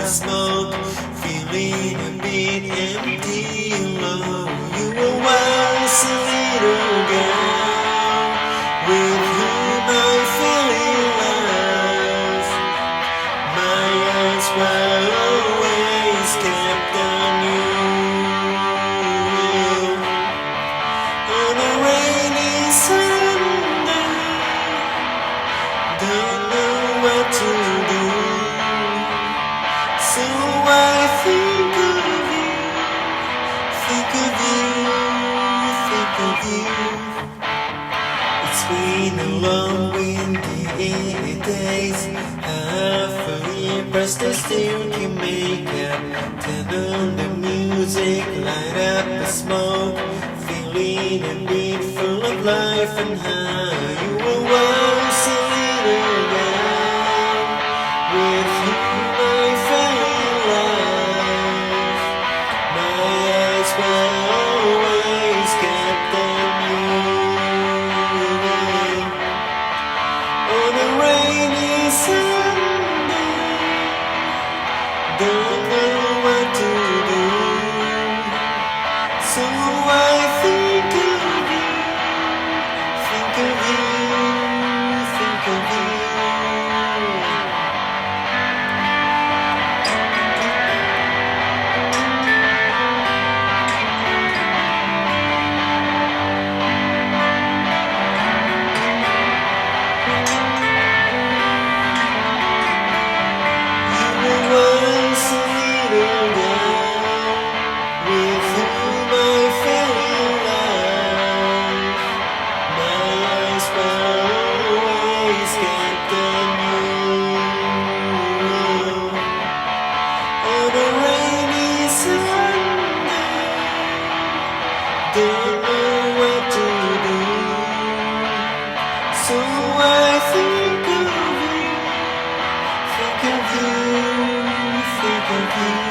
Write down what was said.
smoke, feeling a bit empty and low. You were once a little girl with whom I fell in love. My eyes were always kept on you. On a rainy Sunday, don't know what to do, so I think of you, think of you, think of you. It's been a long windy days, half a year past I still can make up. Turn on the music, light up the smoke, feeling a bit full of life and how you were once a little girl with whom I fell in love. My eyes were always kept on you. On a rainy Sunday, don't know what to do, so I think of you, think of you, think of you. You were once a little girl with whom I fell in love. My eyes were always kept on you. On a rainy Sunday, don't know what to do, so I think of you, think of you, think of you.